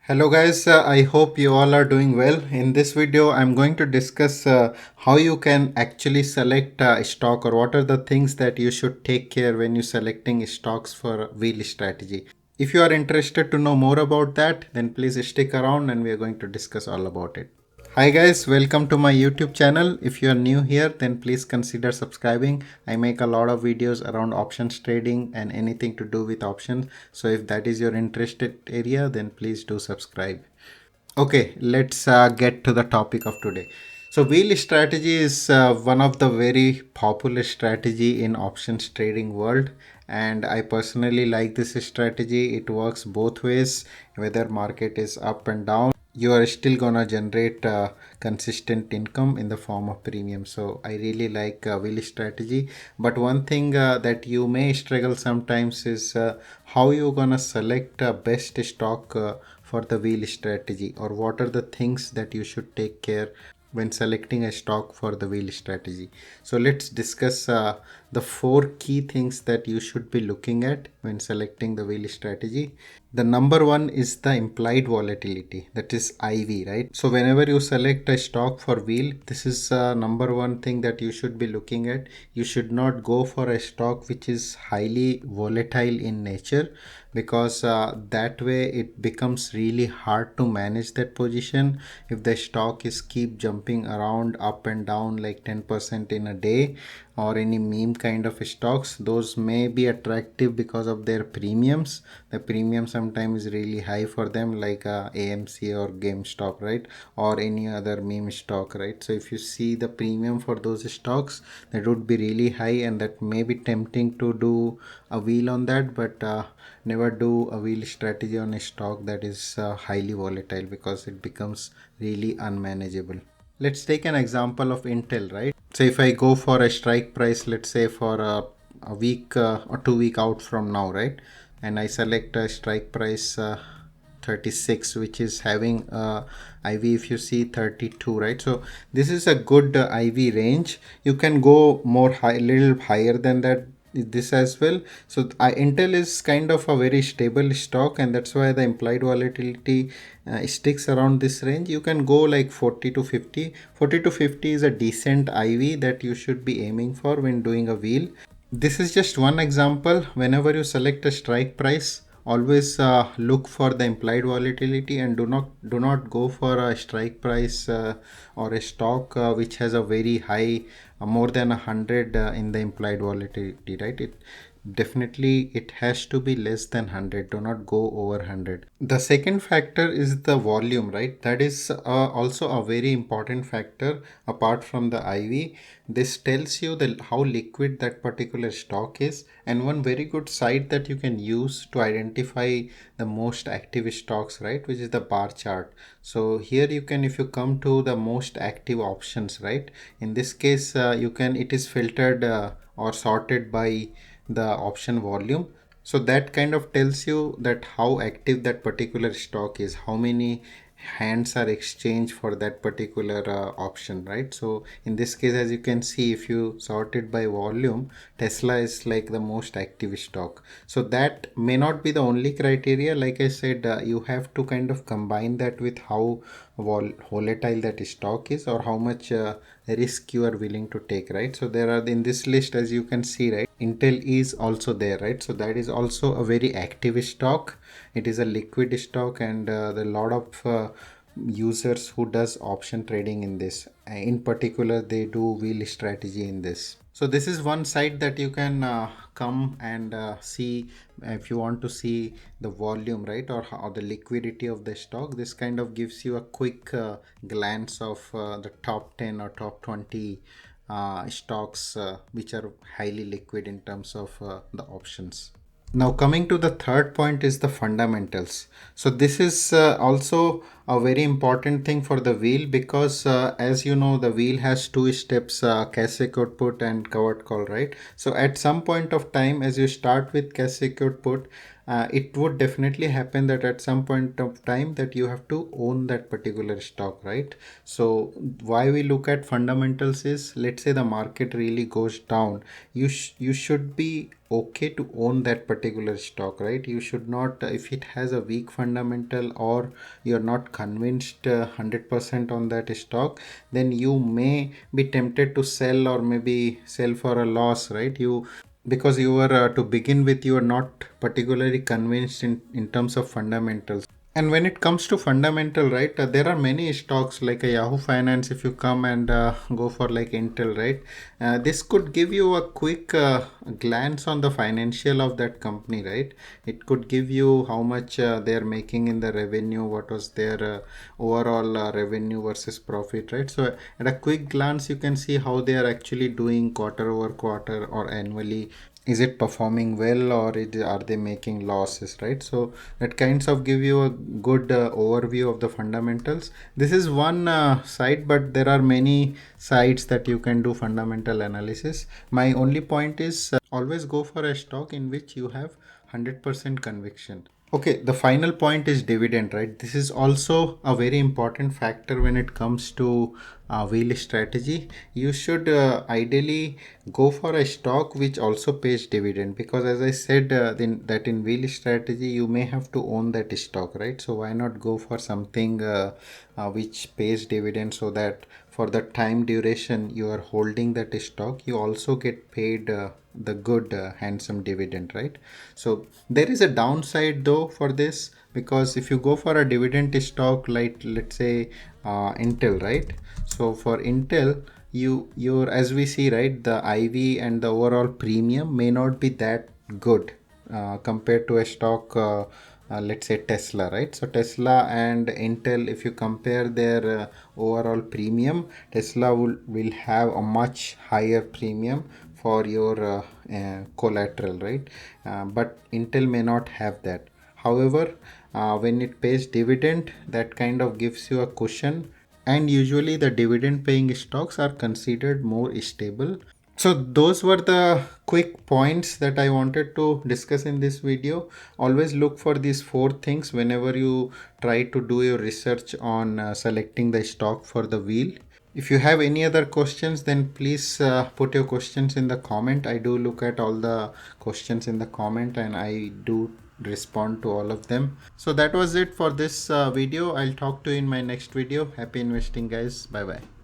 Hello guys, I hope you all are doing well. In this video, I'm going to discuss how you can actually select a stock or what are the things that you should take care when you're selecting stocks for wheel strategy. If you are interested to know more about that, then please stick around and we are going to discuss all about it. Hi guys, welcome to my YouTube channel. If you are new here, then please consider subscribing. I make a lot of videos around options trading and anything to do with options. So if that is your interested area, then please do subscribe. Okay, let's get to the topic of today. So wheel strategy is one of the very popular strategy in options trading world, and I personally like this strategy. It works both ways, whether market is up and down. You are still gonna generate consistent income in the form of premium. So I really like wheel strategy. But one thing that you may struggle sometimes is how you gonna select best stock for the wheel strategy, or what are the things that you should take care when selecting a stock for the wheel strategy. So let's discuss the four key things that you should be looking at when selecting the wheel strategy. The number one is the implied volatility, that is IV, right? So whenever you select a stock for wheel, this is number one thing that you should be looking at. You should not go for a stock which is highly volatile in nature, because that way it becomes really hard to manage that position. If the stock is keep jumping around up and down like 10% in a day, or any meme kind of stocks, those may be attractive because of their premiums. The premium sometimes is really high for them, like AMC or GameStop, right? Or any other meme stock, right? So if you see the premium for those stocks, that would be really high, and that may be tempting to do a wheel on that, but never do a wheel strategy on a stock that is highly volatile, because it becomes really unmanageable. Let's take an example of Intel, right? So if I go for a strike price, let's say for a week or 2 week out from now, right? And I select a strike price 36, which is having IV, if you see 32, right? So this is a good IV range. You can go more high, little higher than that, this as well. So Intel is kind of a very stable stock, and that's why the implied volatility sticks around this range. You can go like 40 to 50. 40 to 50 is a decent IV that you should be aiming for when doing a wheel. This is just one example. Whenever you select a strike price, always look for the implied volatility, and do not go for a strike price or a stock which has a very high, more than 100 in the implied volatility, right? It has to be less than 100. Do not go over 100. The second factor is the volume, right? That is also a very important factor apart from the IV. This tells you how liquid that particular stock is, and one very good site that you can use to identify the most active stocks, right, which is the bar chart. So here you can, if you come to the most active options, right, in this case you can, it is filtered or sorted by the option volume. So that kind of tells you that how active that particular stock is, how many hands are exchanged for that particular option, right? So in this case, as you can see, if you sort it by volume, Tesla is like the most active stock. So that may not be the only criteria. Like I said, you have to kind of combine that with how volatile that stock is, or how much risk you are willing to take, right? So there are, in this list, as you can see, right, Intel is also there, right? So that is also a very active stock. It is a liquid stock, and there are a lot of users who does option trading in this. In particular, they do wheel strategy in this. So this is one site that you can come and see if you want to see the volume, right, or the liquidity of the stock. This kind of gives you a quick glance of the top 10 or top 20 stocks which are highly liquid in terms of the options. Now coming to the third point is the fundamentals. So this is also a very important thing for the wheel, because as you know, the wheel has two steps, cash secured put and covered call, right? So at some point of time, as you start with cash secured put, it would definitely happen that at some point of time that you have to own that particular stock, right? So why we look at fundamentals is, let's say the market really goes down, you should be okay to own that particular stock, right? You should not, if it has a weak fundamental or you're not convinced 100% on that stock, then you may be tempted to sell, or maybe sell for a loss, right? You, because you were to begin with, you are not particularly convinced in terms of fundamentals. And when it comes to fundamental, right, there are many stocks like a Yahoo Finance. If you come and go for like Intel, right, this could give you a quick glance on the financial of that company, right? It could give you how much they are making in the revenue, what was their overall revenue versus profit, right? So at a quick glance, you can see how they are actually doing quarter over quarter or annually. Is it performing well, or are they making losses, right? So that kinds of give you a good overview of the fundamentals. This is one side, but there are many sides that you can do fundamental analysis. My only point is, always go for a stock in which you have 100% conviction. Okay, the final point is dividend, right? This is also a very important factor when it comes to wheel strategy. You should ideally go for a stock which also pays dividend, because as I said, that in wheel strategy you may have to own that stock, right? So why not go for something which pays dividend, so that for the time duration you are holding that stock, you also get paid the good handsome dividend, right? So there is a downside though for this, because if you go for a dividend stock, like let's say Intel, right? So for Intel, your, as we see, right, the IV and the overall premium may not be that good compared to a stock, let's say Tesla, right? So Tesla and Intel, if you compare their overall premium, Tesla will have a much higher premium for your collateral, right? But Intel may not have that. However, when it pays dividend, that kind of gives you a cushion, and usually the dividend paying stocks are considered more stable. So those were the quick points that I wanted to discuss in this video. Always look for these four things whenever you try to do your research on selecting the stock for the wheel. If you have any other questions, then please put your questions in the comment. I do look at all the questions in the comment, and I do respond to all of them. So that was it for this video. I'll talk to you in my next video. Happy investing, guys. Bye bye.